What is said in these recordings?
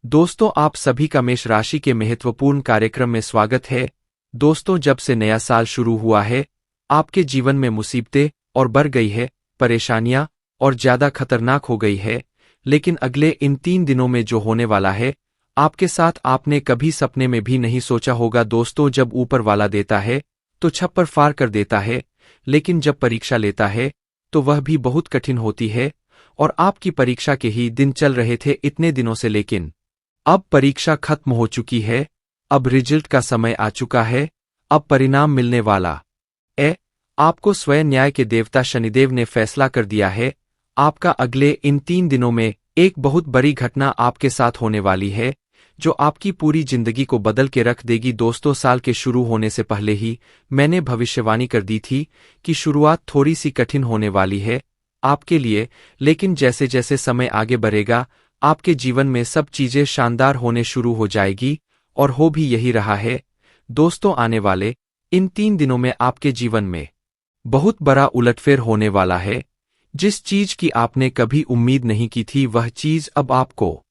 दोस्तों, आप सभी का मेष राशि के महत्वपूर्ण कार्यक्रम में स्वागत है। दोस्तों, जब से नया साल शुरू हुआ है, आपके जीवन में मुसीबतें और बढ़ गई है, परेशानियां और ज्यादा खतरनाक हो गई है। लेकिन अगले इन 3 दिनों में जो होने वाला है, आपके साथ आपने कभी सपने में भी नहीं सोचा होगा। दोस्तों, जब ऊपर वाला देता है तो छप्पर फाड़ कर देता है, लेकिन जब परीक्षा लेता है तो वह भी बहुत कठिन होती है। और आपकी परीक्षा के ही दिन चल रहे थे इतने दिनों से, लेकिन अब परीक्षा खत्म हो चुकी है। अब रिजल्ट का समय आ चुका है। अब परिणाम मिलने वाला आपको स्वयं न्याय के देवता शनिदेव ने फैसला कर दिया है। आपका अगले इन 3 दिनों में एक बहुत बड़ी घटना आपके साथ होने वाली है, जो आपकी पूरी जिंदगी को बदल के रख देगी। दोस्तों, साल के शुरू होने से पहले ही मैंने भविष्यवाणी कर दी थी कि शुरुआत थोड़ी सी कठिन होने वाली है आपके लिए, लेकिन जैसे जैसे समय आगे बढ़ेगा, आपके जीवन में सब चीजें शानदार होने शुरू हो जाएगी, और हो भी यही रहा है। दोस्तों, आने वाले इन 3 दिनों में आपके जीवन में बहुत बड़ा उलटफेर होने वाला है। जिस चीज की आपने कभी उम्मीद नहीं की थी, वह चीज अब आपको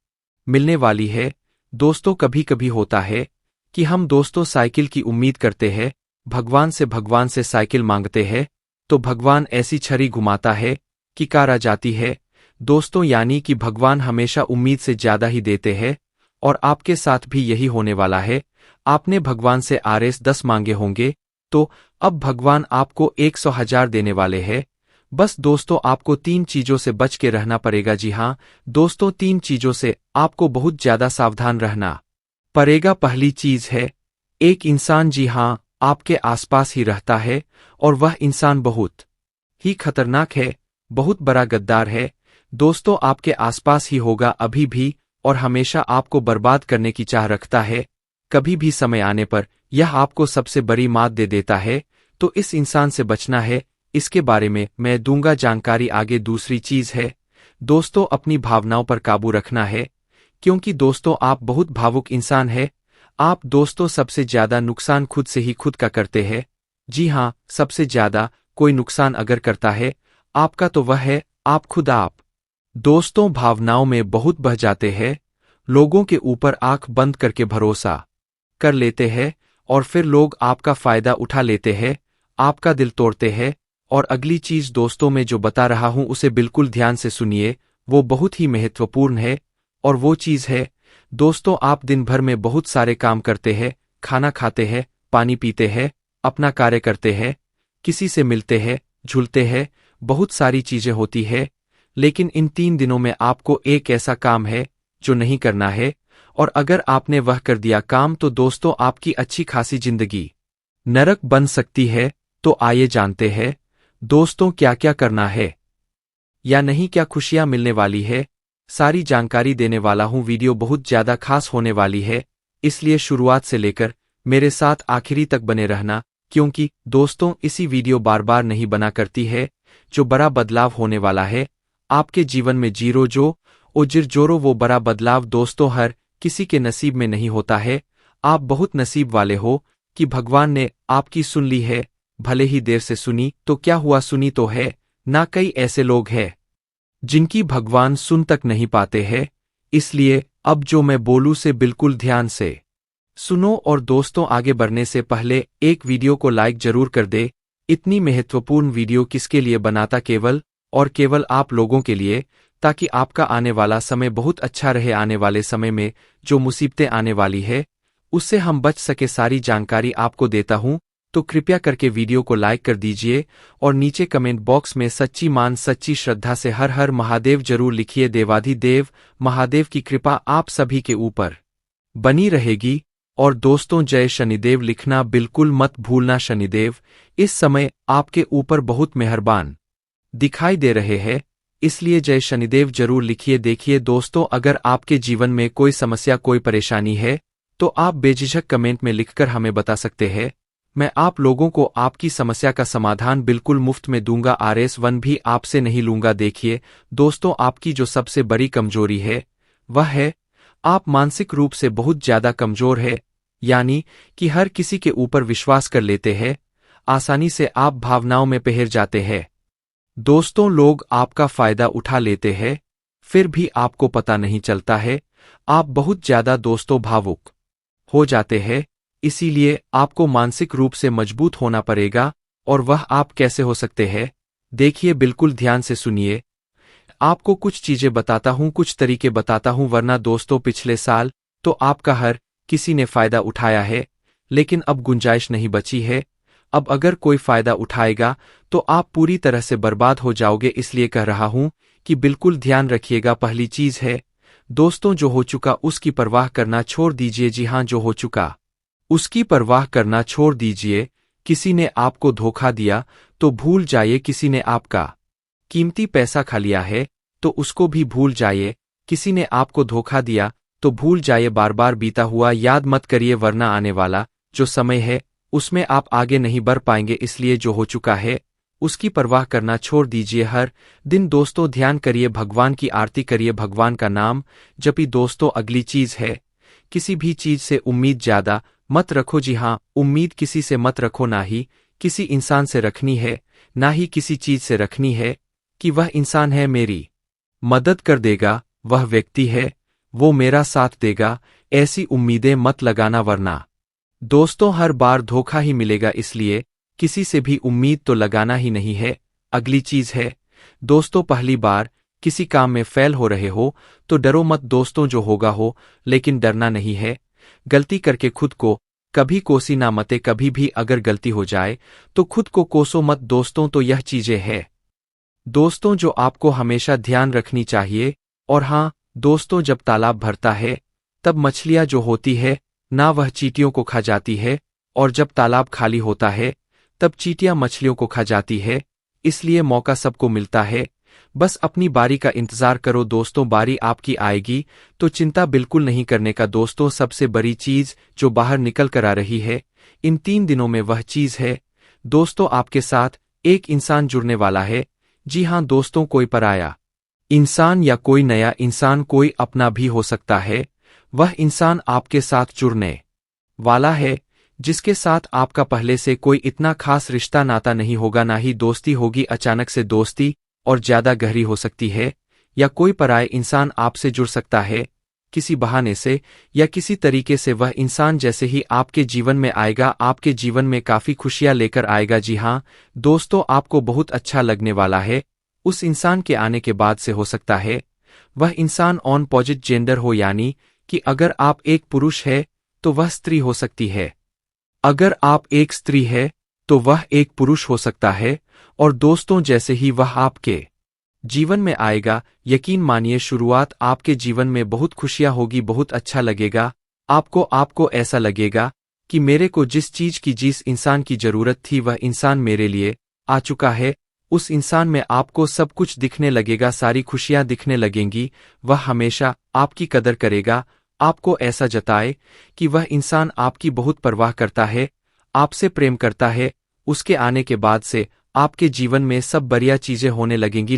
मिलने वाली है। दोस्तों, कभी कभी होता है कि हम दोस्तों साइकिल की उम्मीद करते हैं, भगवान से साइकिल मांगते हैं, तो भगवान ऐसी छड़ी घुमाता है कि कार आ जाती है। दोस्तों, यानी कि भगवान हमेशा उम्मीद से ज्यादा ही देते हैं, और आपके साथ भी यही होने वाला है। आपने भगवान से आरएस 10 मांगे होंगे, तो अब भगवान आपको 100,000 देने वाले हैं। बस दोस्तों, आपको 3 चीजों से बच के रहना पड़ेगा। जी हाँ दोस्तों, 3 चीजों से आपको बहुत ज्यादा सावधान रहना पड़ेगा। पहली चीज है, एक इंसान जी हाँ आपके आसपास ही रहता है, और वह इंसान बहुत ही खतरनाक है, बहुत बड़ा गद्दार है। दोस्तों, आपके आसपास ही होगा अभी भी, और हमेशा आपको बर्बाद करने की चाह रखता है। कभी भी समय आने पर यह आपको सबसे बड़ी मात दे देता है, तो इस इंसान से बचना है। इसके बारे में मैं दूंगा जानकारी आगे। दूसरी चीज है दोस्तों, अपनी भावनाओं पर काबू रखना है, क्योंकि दोस्तों आप बहुत भावुक इंसान है। आप दोस्तों सबसे ज्यादा नुकसान खुद से ही खुद का करते हैं। जी हाँ, सबसे ज्यादा कोई नुकसान अगर करता है आपका, तो वह है आप खुद। आप दोस्तों भावनाओं में बहुत बह जाते हैं, लोगों के ऊपर आंख बंद करके भरोसा कर लेते हैं, और फिर लोग आपका फायदा उठा लेते हैं, आपका दिल तोड़ते हैं। और अगली चीज दोस्तों, मैं जो बता रहा हूं उसे बिल्कुल ध्यान से सुनिए, वो बहुत ही महत्वपूर्ण है। और वो चीज है दोस्तों, आप दिन भर में बहुत सारे काम करते हैं, खाना खाते हैं, पानी पीते हैं, अपना कार्य करते हैं, किसी से मिलते हैं, झूलते हैं, बहुत सारी चीजें होती है। लेकिन इन 3 दिनों में आपको एक ऐसा काम है जो नहीं करना है, और अगर आपने वह कर दिया काम, तो दोस्तों आपकी अच्छी खासी जिंदगी नरक बन सकती है। तो आइए जानते हैं दोस्तों क्या क्या करना है या नहीं, क्या खुशियां मिलने वाली है। सारी जानकारी देने वाला हूं। वीडियो बहुत ज्यादा खास होने वाली है, इसलिए शुरुआत से लेकर मेरे साथ आखिरी तक बने रहना, क्योंकि दोस्तों इसी वीडियो बार बार नहीं बना करती है। जो बड़ा बदलाव होने वाला है आपके जीवन में, जीरो जो ओ जिर जोरो, वो बड़ा बदलाव दोस्तों हर किसी के नसीब में नहीं होता है। आप बहुत नसीब वाले हो कि भगवान ने आपकी सुन ली है। भले ही देर से सुनी, तो क्या हुआ, सुनी तो है ना। कई ऐसे लोग हैं जिनकी भगवान सुन तक नहीं पाते हैं। इसलिए अब जो मैं बोलूं से बिल्कुल ध्यान से सुनो। और दोस्तों, आगे बढ़ने से पहले एक वीडियो को लाइक जरूर कर दे। इतनी महत्वपूर्ण वीडियो किसके लिए बनाता, केवल और केवल आप लोगों के लिए, ताकि आपका आने वाला समय बहुत अच्छा रहे। आने वाले समय में जो मुसीबतें आने वाली है उससे हम बच सके, सारी जानकारी आपको देता हूं। तो कृपया करके वीडियो को लाइक कर दीजिए, और नीचे कमेंट बॉक्स में सच्ची मान सच्ची श्रद्धा से हर हर महादेव जरूर लिखिए। देवाधिदेव महादेव की कृपा आप सभी के ऊपर बनी रहेगी। और दोस्तों, जय शनिदेव लिखना बिल्कुल मत भूलना। शनिदेव इस समय आपके ऊपर बहुत मेहरबान दिखाई दे रहे हैं, इसलिए जय शनिदेव जरूर लिखिए। देखिए दोस्तों, अगर आपके जीवन में कोई समस्या, कोई परेशानी है, तो आप बेझिझक कमेंट में लिखकर हमें बता सकते हैं। मैं आप लोगों को आपकी समस्या का समाधान बिल्कुल मुफ्त में दूंगा। RS1 भी आपसे नहीं लूंगा। देखिए दोस्तों, आपकी जो सबसे बड़ी कमजोरी है वह है आप मानसिक रूप से बहुत ज्यादा कमजोर है, यानी कि हर किसी के ऊपर विश्वास कर लेते हैं, आसानी से आप भावनाओं में बहर जाते हैं। दोस्तों, लोग आपका फायदा उठा लेते हैं, फिर भी आपको पता नहीं चलता है। आप बहुत ज्यादा दोस्तों भावुक हो जाते हैं, इसीलिए आपको मानसिक रूप से मजबूत होना पड़ेगा। और वह आप कैसे हो सकते हैं? देखिए, बिल्कुल ध्यान से सुनिए। आपको कुछ चीजें बताता हूं, कुछ तरीके बताता हूं, वरना दोस्तों पिछले साल तो आपका हर किसी ने फायदा उठाया है, लेकिन अब गुंजाइश नहीं बची है। अब अगर कोई फायदा उठाएगा तो आप पूरी तरह से बर्बाद हो जाओगे, इसलिए कह रहा हूं कि बिल्कुल ध्यान रखिएगा। पहली चीज है, दोस्तों जो हो चुका उसकी परवाह करना छोड़ दीजिए। जी हां, जो हो चुका उसकी परवाह करना छोड़ दीजिए। किसी ने आपको धोखा दिया तो भूल जाइए, किसी ने आपका कीमती पैसा खा लिया है तो उसको भी भूल जाइए। किसी ने आपको धोखा दिया तो भूल जाइए, बार बार बीता हुआ याद मत करिए, वरना आने वाला जो समय है उसमें आप आगे नहीं बढ़ पाएंगे। इसलिए जो हो चुका है उसकी परवाह करना छोड़ दीजिए। हर दिन दोस्तों ध्यान करिए, भगवान की आरती करिए, भगवान का नाम जपी। दोस्तों अगली चीज है, किसी भी चीज से उम्मीद ज्यादा मत रखो। जी हां, उम्मीद किसी से मत रखो, ना ही किसी इंसान से रखनी है, ना ही किसी चीज से रखनी है कि वह इंसान है मेरी मदद कर देगा, वह व्यक्ति है वो मेरा साथ देगा। ऐसी उम्मीदें मत लगाना, वरना दोस्तों हर बार धोखा ही मिलेगा। इसलिए किसी से भी उम्मीद तो लगाना ही नहीं है। अगली चीज है, दोस्तों पहली बार किसी काम में फेल हो रहे हो तो डरो मत दोस्तों, जो होगा हो, लेकिन डरना नहीं है। गलती करके खुद को कभी कोसी ना मते, कभी भी अगर गलती हो जाए तो खुद को कोसो मत दोस्तों। तो यह चीजें हैं दोस्तों जो आपको हमेशा ध्यान रखनी चाहिए। और हां दोस्तों, जब तालाब भरता है तब मछलियां जो होती है ना वह चींटियों को खा जाती है, और जब तालाब खाली होता है तब चींटियां मछलियों को खा जाती है। इसलिए मौका सबको मिलता है, बस अपनी बारी का इंतजार करो दोस्तों, बारी आपकी आएगी तो चिंता बिल्कुल नहीं करने का। दोस्तों सबसे बड़ी चीज जो बाहर निकल कर आ रही है इन 3 दिनों में, वह चीज है दोस्तों आपके साथ एक इंसान जुड़ने वाला है। जी हां दोस्तों, कोई पराया इंसान या कोई नया इंसान, कोई अपना भी हो सकता है। वह इंसान आपके साथ जुड़ने वाला है जिसके साथ आपका पहले से कोई इतना खास रिश्ता नाता नहीं होगा, ना ही दोस्ती होगी। अचानक से दोस्ती और ज्यादा गहरी हो सकती है, या कोई पराये इंसान आपसे जुड़ सकता है किसी बहाने से या किसी तरीके से। वह इंसान जैसे ही आपके जीवन में आएगा, आपके जीवन में काफी खुशियां लेकर आएगा। जी हां दोस्तों, आपको बहुत अच्छा लगने वाला है उस इंसान के आने के बाद से। हो सकता है वह इंसान ऑन पॉजिट जेंडर हो, यानी कि अगर आप एक पुरुष है तो वह स्त्री हो सकती है, अगर आप एक स्त्री है तो वह एक पुरुष हो सकता है। और दोस्तों जैसे ही वह आपके जीवन में आएगा, यकीन मानिए शुरुआत आपके जीवन में बहुत खुशियां होगी, बहुत अच्छा लगेगा आपको ऐसा लगेगा कि मेरे को जिस चीज की, जिस इंसान की जरूरत थी वह इंसान मेरे लिए आ चुका है। उस इंसान में आपको सब कुछ दिखने लगेगा, सारी खुशियां दिखने लगेंगी। वह हमेशा आपकी कदर करेगा, आपको ऐसा जताए कि वह इंसान आपकी बहुत परवाह करता है, आपसे प्रेम करता है। उसके आने के बाद से आपके जीवन में सब बढ़िया चीजें होने लगेंगी,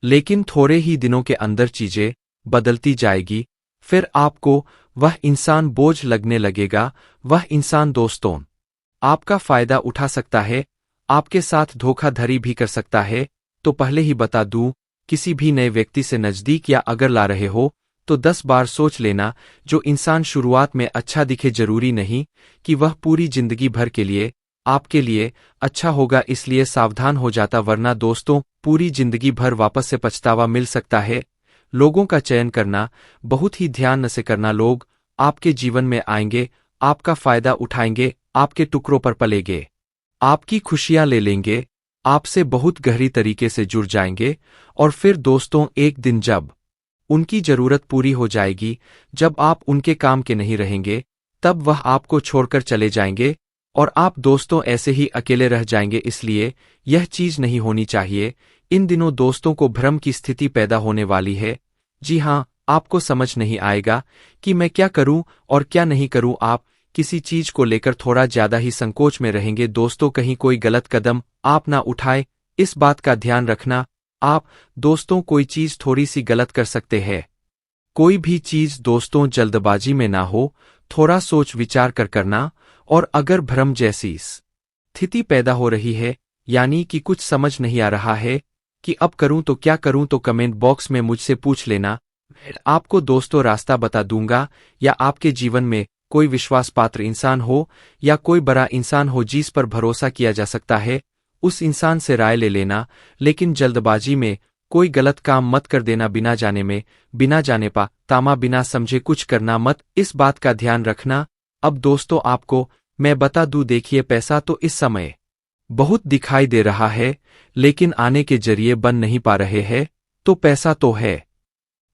लेकिन थोड़े ही दिनों के अंदर चीजें बदलती जाएगी। फिर आपको वह इंसान बोझ लगने लगेगा। वह इंसान दोस्तों आपका फायदा उठा सकता है, आपके साथ धोखाधड़ी भी कर सकता है। तो पहले ही बता दूं, किसी भी नए व्यक्ति से नजदीक या अगर ला रहे हो तो 10 बार सोच लेना। जो इंसान शुरुआत में अच्छा दिखे जरूरी नहीं कि वह पूरी जिंदगी भर के लिए आपके लिए अच्छा होगा, इसलिए सावधान हो जाता, वरना दोस्तों पूरी जिंदगी भर वापस से पछतावा मिल सकता है। लोगों का चयन करना बहुत ही ध्यान से करना। लोग आपके जीवन में आएंगे, आपका फायदा उठाएंगे, आपके टुकड़ों पर पलेंगे, आपकी खुशियां ले लेंगे, आपसे बहुत गहरी तरीके से जुड़ जाएंगे। और फिर दोस्तों एक दिन जब उनकी जरूरत पूरी हो जाएगी, जब आप उनके काम के नहीं रहेंगे, तब वह आपको छोड़कर चले जाएंगे और आप दोस्तों ऐसे ही अकेले रह जाएंगे। इसलिए यह चीज नहीं होनी चाहिए। इन दिनों दोस्तों को भ्रम की स्थिति पैदा होने वाली है। जी हां, आपको समझ नहीं आएगा कि मैं क्या करूं और क्या नहीं करूं। आप किसी चीज को लेकर थोड़ा ज्यादा ही संकोच में रहेंगे। दोस्तों कहीं कोई गलत कदम आप ना उठाए, इस बात का ध्यान रखना। आप दोस्तों कोई चीज थोड़ी सी गलत कर सकते हैं। कोई भी चीज दोस्तों जल्दबाजी में ना हो, थोड़ा सोच विचार कर करना। और अगर भ्रम जैसी स्थिति पैदा हो रही है, यानी कि कुछ समझ नहीं आ रहा है कि अब करूं तो क्या करूं, तो कमेंट बॉक्स में मुझसे पूछ लेना। आपको दोस्तों रास्ता बता दूंगा, या आपके जीवन में कोई विश्वास पात्र इंसान हो या कोई बड़ा इंसान हो जिस पर भरोसा किया जा सकता है, उस इंसान से राय ले लेना, लेकिन जल्दबाजी में कोई गलत काम मत कर देना। बिना जाने में, बिना जाने पा तामा बिना समझे कुछ करना मत, इस बात का ध्यान रखना। अब दोस्तों आपको मैं बता दूं, देखिए पैसा तो इस समय बहुत दिखाई दे रहा है, लेकिन आने के जरिए बन नहीं पा रहे हैं। तो पैसा तो है,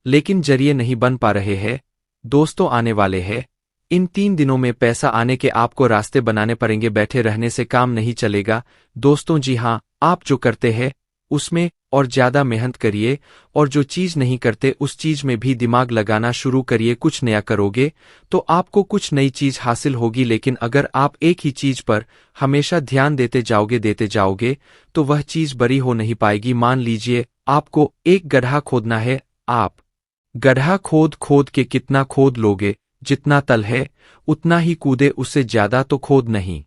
लेकिन जरिए नहीं बन पा रहे हैं। दोस्तों आने वाले हैं, इन 3 दिनों में पैसा आने के आपको रास्ते बनाने पड़ेंगे। बैठे रहने से काम नहीं चलेगा दोस्तों। जी हाँ, आप जो करते हैं उसमें और ज्यादा मेहनत करिए, और जो चीज नहीं करते उस चीज में भी दिमाग लगाना शुरू करिए। कुछ नया करोगे तो आपको कुछ नई चीज हासिल होगी, लेकिन अगर आप एक ही चीज पर हमेशा ध्यान देते जाओगे तो वह चीज बड़ी हो नहीं पाएगी। मान लीजिए आपको एक गड्ढा खोदना है, आप गड्ढा खोद खोद के कितना खोद लोगे, जितना तल है उतना ही कूदे, उससे ज्यादा तो खोद नहीं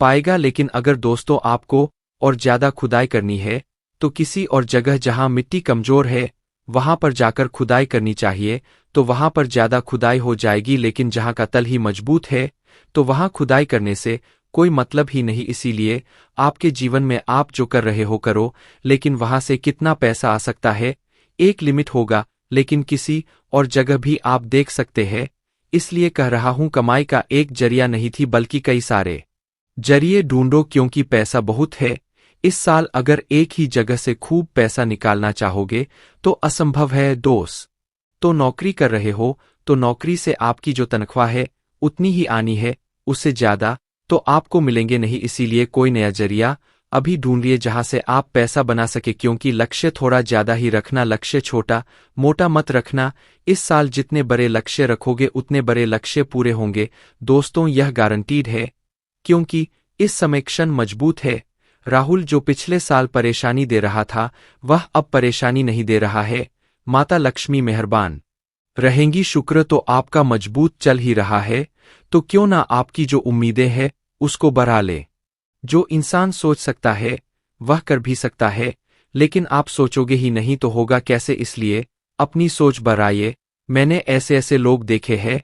पाएगा। लेकिन अगर दोस्तों आपको और ज्यादा खुदाई करनी है तो किसी और जगह जहां मिट्टी कमजोर है वहां पर जाकर खुदाई करनी चाहिए, तो वहां पर ज्यादा खुदाई हो जाएगी। लेकिन जहां का तल ही मजबूत है तो वहां खुदाई करने से कोई मतलब ही नहीं। इसीलिए आपके जीवन में आप जो कर रहे हो करो, लेकिन वहां से कितना पैसा आ सकता है एक लिमिट होगा, लेकिन किसी और जगह भी आप देख सकते हैं। इसलिए कह रहा हूं, कमाई का एक जरिया नहीं थी बल्कि कई सारे जरिए ढूंढो, क्योंकि पैसा बहुत है। इस साल अगर एक ही जगह से खूब पैसा निकालना चाहोगे तो असंभव है दोस्त। तो नौकरी कर रहे हो तो नौकरी से आपकी जो तनख्वाह है उतनी ही आनी है, उससे ज्यादा तो आपको मिलेंगे नहीं। इसीलिए कोई नया जरिया अभी ढूंढिए जहां से आप पैसा बना सके, क्योंकि लक्ष्य थोड़ा ज्यादा ही रखना, लक्ष्य छोटा मोटा मत रखना। इस साल जितने बड़े लक्ष्य रखोगे उतने बड़े लक्ष्य पूरे होंगे दोस्तों, यह गारंटीड है, क्योंकि इस समय क्षण मजबूत है। राहुल जो पिछले साल परेशानी दे रहा था वह अब परेशानी नहीं दे रहा है। माता लक्ष्मी मेहरबान रहेंगी, शुक्र तो आपका मजबूत चल ही रहा है, तो क्यों ना आपकी जो उम्मीदें हैं उसको बढ़ा ले। जो इंसान सोच सकता है वह कर भी सकता है, लेकिन आप सोचोगे ही नहीं तो होगा कैसे, इसलिए अपनी सोच बढ़ाइए। मैंने ऐसे ऐसे लोग देखे हैं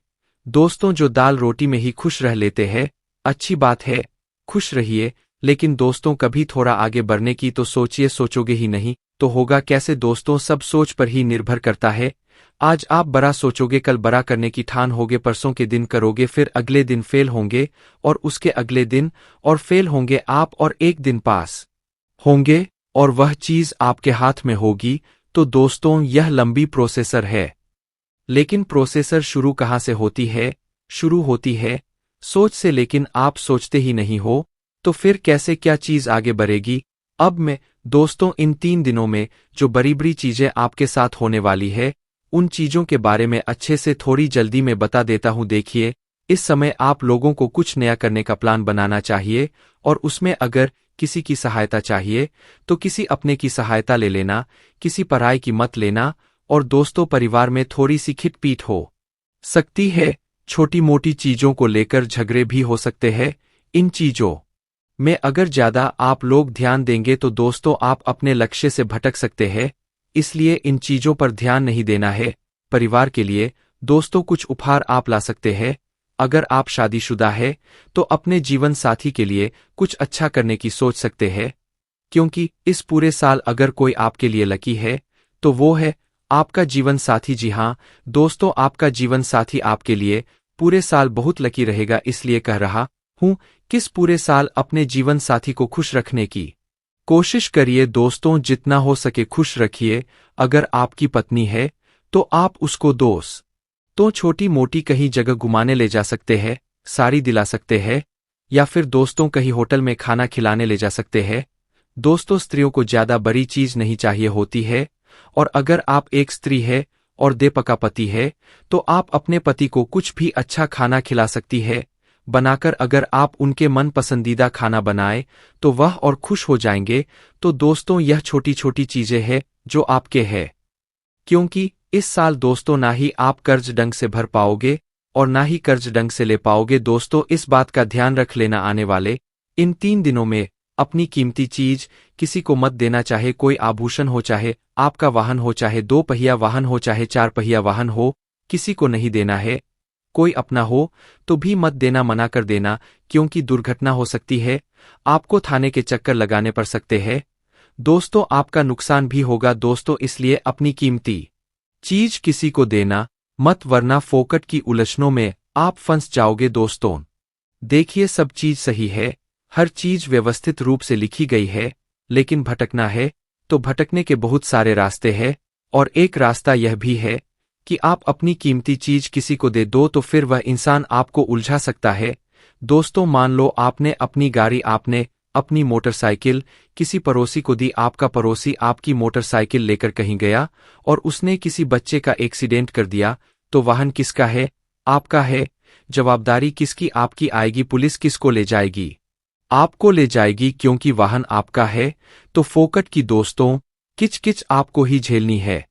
दोस्तों जो दाल रोटी में ही खुश रह लेते हैं। अच्छी बात है, खुश रहिए, लेकिन दोस्तों कभी थोड़ा आगे बढ़ने की तो सोचिए। सोचोगे ही नहीं तो होगा कैसे दोस्तों, सब सोच पर ही निर्भर करता है। आज आप बड़ा सोचोगे, कल बड़ा करने की ठान होगे, परसों के दिन करोगे, फिर अगले दिन फेल होंगे, और उसके अगले दिन और फेल होंगे आप, और एक दिन पास होंगे और वह चीज आपके हाथ में होगी। तो दोस्तों यह लंबी प्रोसेसर है, लेकिन प्रोसेसर शुरू कहाँ से होती है? शुरू होती है सोच से, लेकिन आप सोचते ही नहीं हो तो फिर कैसे क्या चीज आगे बढ़ेगी। अब मैं दोस्तों इन 3 दिनों में जो बड़ी बड़ी चीजें आपके साथ होने वाली है उन चीजों के बारे में अच्छे से थोड़ी जल्दी में बता देता हूं। देखिए, इस समय आप लोगों को कुछ नया करने का प्लान बनाना चाहिए, और उसमें अगर किसी की सहायता चाहिए तो किसी अपने की सहायता ले लेना, किसी पराई की मत लेना। और दोस्तों परिवार में थोड़ी सी खिटपीट हो सकती है, छोटी मोटी चीजों को लेकर झगड़े भी हो सकते हैं। इन चीजों में अगर ज्यादा आप लोग ध्यान देंगे तो दोस्तों आप अपने लक्ष्य से भटक सकते हैं, इसलिए इन चीजों पर ध्यान नहीं देना है। परिवार के लिए दोस्तों कुछ उपहार आप ला सकते हैं। अगर आप शादीशुदा है तो अपने जीवन साथी के लिए कुछ अच्छा करने की सोच सकते हैं, क्योंकि इस पूरे साल अगर कोई आपके लिए लकी है तो वो है आपका जीवन साथी। जी हाँ दोस्तों, आपका जीवन साथी आपके लिए पूरे साल बहुत लकी रहेगा। इसलिए कह रहा हूं, किस पूरे साल अपने जीवन साथी को खुश रखने की कोशिश करिए दोस्तों, जितना हो सके खुश रखिए। अगर आपकी पत्नी है तो आप उसको दोस्त तो छोटी मोटी कहीं जगह घुमाने ले जा सकते हैं, साड़ी दिला सकते हैं, या फिर दोस्तों कहीं होटल में खाना खिलाने ले जा सकते हैं। दोस्तों स्त्रियों को ज्यादा बड़ी चीज नहीं चाहिए होती है, और अगर आप एक स्त्री है और दे पका पति है तो आप अपने पति को कुछ भी अच्छा खाना खिला सकती है बनाकर। अगर आप उनके मन पसंदीदा खाना बनाए तो वह और खुश हो जाएंगे। तो दोस्तों यह छोटी छोटी चीजें हैं जो आपके हैं, क्योंकि इस साल दोस्तों ना ही आप कर्ज ढंग से भर पाओगे और ना ही कर्ज ढंग से ले पाओगे। दोस्तों इस बात का ध्यान रख लेना, आने वाले इन 3 दिनों में अपनी कीमती चीज किसी को मत देना, चाहे कोई आभूषण हो, चाहे आपका वाहन हो, चाहे 2 पहिया वाहन हो, चाहे 4 पहिया वाहन हो, किसी को नहीं देना है। कोई अपना हो तो भी मत देना, मना कर देना, क्योंकि दुर्घटना हो सकती है, आपको थाने के चक्कर लगाने पड़ सकते हैं। दोस्तों, आपका नुकसान भी होगा दोस्तों, इसलिए अपनी कीमती चीज किसी को देना मत, वरना फोकट की उलझनों में आप फंस जाओगे दोस्तों। देखिए, सब चीज सही है, हर चीज व्यवस्थित रूप से लिखी गई है, लेकिन भटकना है तो भटकने के बहुत सारे रास्ते हैं, और एक रास्ता यह भी है कि आप अपनी कीमती चीज किसी को दे दो तो फिर वह इंसान आपको उलझा सकता है। दोस्तों, मान लो आपने अपनी गाड़ी, आपने अपनी मोटरसाइकिल किसी पड़ोसी को दी, आपका पड़ोसी आपकी मोटरसाइकिल लेकर कहीं गया और उसने किसी बच्चे का एक्सीडेंट कर दिया, तो वाहन किसका है? आपका है। जवाबदारी किसकी? आपकी आएगी। पुलिस किसको ले जाएगी? आपको ले जाएगी, क्योंकि वाहन आपका है। तो फोकट की दोस्तों किच-किच आपको ही झेलनी है।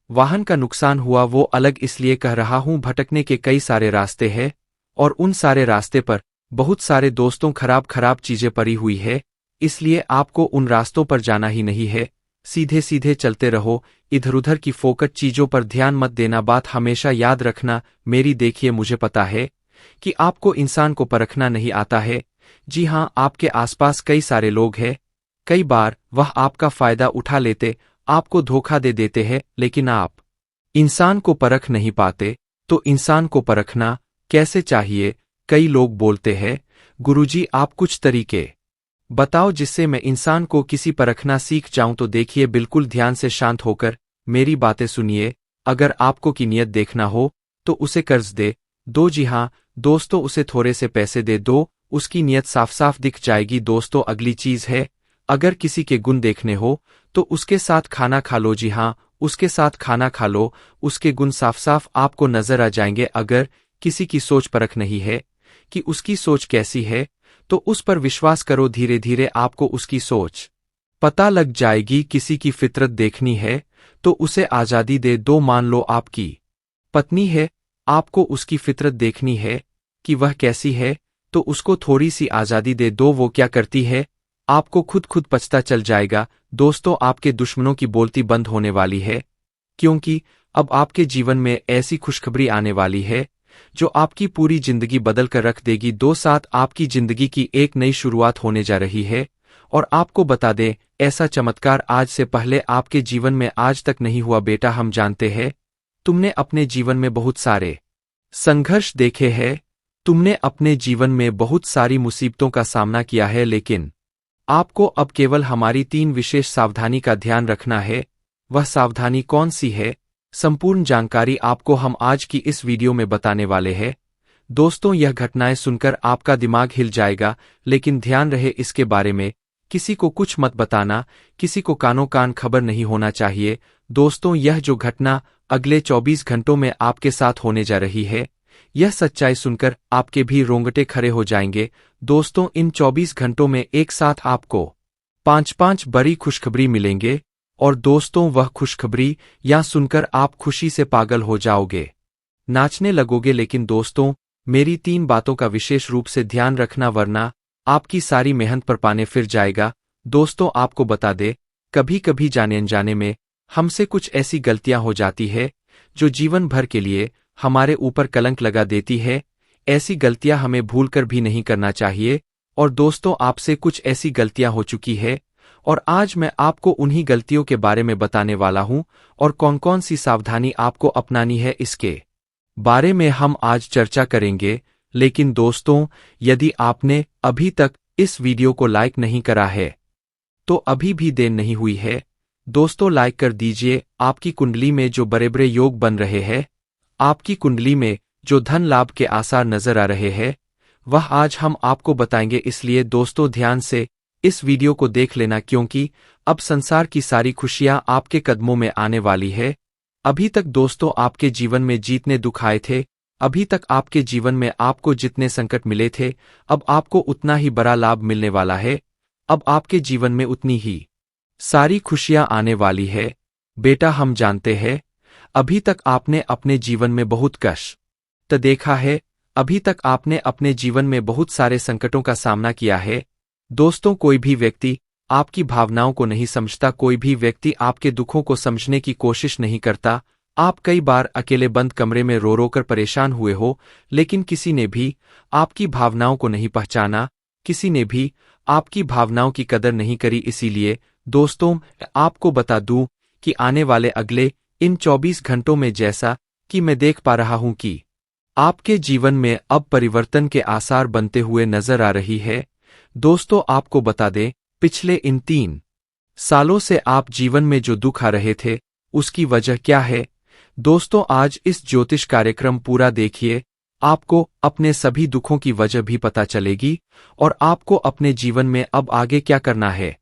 वाहन का नुकसान हुआ वो अलग, इसलिए कह रहा हूं भटकने के कई सारे रास्ते हैं, और उन सारे रास्ते पर बहुत सारे दोस्तों खराब खराब चीजें पड़ी हुई है, इसलिए आपको उन रास्तों पर जाना ही नहीं है। सीधे सीधे चलते रहो, इधर उधर की फोकट चीजों पर ध्यान मत देना। बात हमेशा याद रखना मेरी। देखिए, मुझे पता है कि आपको इंसान को परखना नहीं आता है। जी हां, आपके आसपास कई सारे लोग हैं, कई बार वह आपका फायदा उठा लेते, आपको धोखा दे देते हैं, लेकिन आप इंसान को परख नहीं पाते। तो इंसान को परखना कैसे चाहिए? कई लोग बोलते हैं, गुरुजी आप कुछ तरीके बताओ जिससे मैं इंसान को किसी परखना सीख जाऊं। तो देखिए, बिल्कुल ध्यान से शांत होकर मेरी बातें सुनिए। अगर आपको की नियत देखना हो तो उसे कर्ज दे दो। जी हां दोस्तों, उसे थोड़े से पैसे दे दो, उसकी नियत साफ साफ दिख जाएगी दोस्तों। अगली चीज है, अगर किसी के गुण देखने हो तो उसके साथ खाना खा लो। जी हां, उसके साथ खाना खा लो, उसके गुण साफ साफ आपको नजर आ जाएंगे। अगर किसी की सोच परख नहीं है कि उसकी सोच कैसी है, तो उस पर विश्वास करो, धीरे धीरे आपको उसकी सोच पता लग जाएगी। किसी की फितरत देखनी है तो उसे आजादी दे दो। मान लो आपकी पत्नी है, आपको उसकी फितरत देखनी है कि वह कैसी है, तो उसको थोड़ी सी आजादी दे दो। वो क्या करती है आपको खुद खुद पछता चल जाएगा। दोस्तों, आपके दुश्मनों की बोलती बंद होने वाली है, क्योंकि अब आपके जीवन में ऐसी खुशखबरी आने वाली है जो आपकी पूरी जिंदगी बदल कर रख देगी। दो साथ आपकी जिंदगी की एक नई शुरुआत होने जा रही है, और आपको बता दें, ऐसा चमत्कार आज से पहले आपके जीवन में आज तक नहीं हुआ। बेटा, हम जानते हैं तुमने अपने जीवन में बहुत सारे संघर्ष देखे हैं, तुमने अपने जीवन में बहुत सारी मुसीबतों का सामना किया है, लेकिन आपको अब केवल हमारी 3 विशेष सावधानी का ध्यान रखना है। वह सावधानी कौन सी है? संपूर्ण जानकारी आपको हम आज की इस वीडियो में बताने वाले हैं। दोस्तों, यह घटनाएं सुनकर आपका दिमाग हिल जाएगा, लेकिन ध्यान रहे इसके बारे में किसी को कुछ मत बताना, किसी को कानो कान खबर नहीं होना चाहिए। दोस्तों, यह जो घटना अगले 24 घंटों में आपके साथ होने जा रही है, यह सच्चाई सुनकर आपके भी रोंगटे खड़े हो जाएंगे। दोस्तों, इन 24 घंटों में एक साथ आपको 5-5 बड़ी खुशखबरी मिलेंगे, और दोस्तों, वह खुशखबरी या सुनकर आप खुशी से पागल हो जाओगे, नाचने लगोगे। लेकिन दोस्तों, मेरी 3 बातों का विशेष रूप से ध्यान रखना, वरना आपकी सारी मेहनत पर पानी फिर जाएगा। दोस्तों, आपको बता दे, कभी कभी जाने अनजाने में हमसे कुछ ऐसी गलतियां हो जाती है जो जीवन भर के लिए हमारे ऊपर कलंक लगा देती है। ऐसी गलतियां हमें भूलकर भी नहीं करना चाहिए। और दोस्तों, आपसे कुछ ऐसी गलतियां हो चुकी है, और आज मैं आपको उन्हीं गलतियों के बारे में बताने वाला हूं, और कौन कौन सी सावधानी आपको अपनानी है इसके बारे में हम आज चर्चा करेंगे। लेकिन दोस्तों, यदि आपने अभी तक इस वीडियो को लाइक नहीं करा है तो अभी भी देर नहीं हुई है। दोस्तों, लाइक कर दीजिए। आपकी कुंडली में जो बड़े बड़े योग बन रहे हैं, आपकी कुंडली में जो धन लाभ के आसार नजर आ रहे हैं, वह आज हम आपको बताएंगे। इसलिए दोस्तों, ध्यान से इस वीडियो को देख लेना, क्योंकि अब संसार की सारी खुशियां आपके कदमों में आने वाली है। अभी तक दोस्तों आपके जीवन में जितने दुख आए थे, अभी तक आपके जीवन में आपको जितने संकट मिले थे, अब आपको उतना ही बड़ा लाभ मिलने वाला है। अब आपके जीवन में उतनी ही सारी खुशियां आने वाली है। बेटा, हम जानते हैं अभी तक आपने अपने जीवन में बहुत कष्ट देखा है, अभी तक आपने अपने जीवन में बहुत सारे संकटों का सामना किया है, दोस्तों, कोई भी व्यक्ति आपकी भावनाओं को नहीं समझता, कोई भी व्यक्ति आपके दुखों को समझने की कोशिश नहीं करता। आप कई बार अकेले बंद कमरे में रो रो कर परेशान हुए हो, लेकिन किसी ने भी आपकी भावनाओं को नहीं पहचाना, किसी ने भी आपकी भावनाओं की कदर नहीं करी। इसीलिए दोस्तों, आपको बता दूं कि आने वाले अगले इन 24 घंटों में जैसा कि मैं देख पा रहा हूं कि आपके जीवन में अब परिवर्तन के आसार बनते हुए नजर आ रही है। दोस्तों, आपको बता दें, पिछले इन 3 सालों से आप जीवन में जो दुख आ रहे थे, उसकी वजह क्या है? दोस्तों, आज इस ज्योतिष कार्यक्रम पूरा देखिए, आपको अपने सभी दुखों की वजह भी पता चलेगी और आपको अपने जीवन में अब आगे क्या करना है।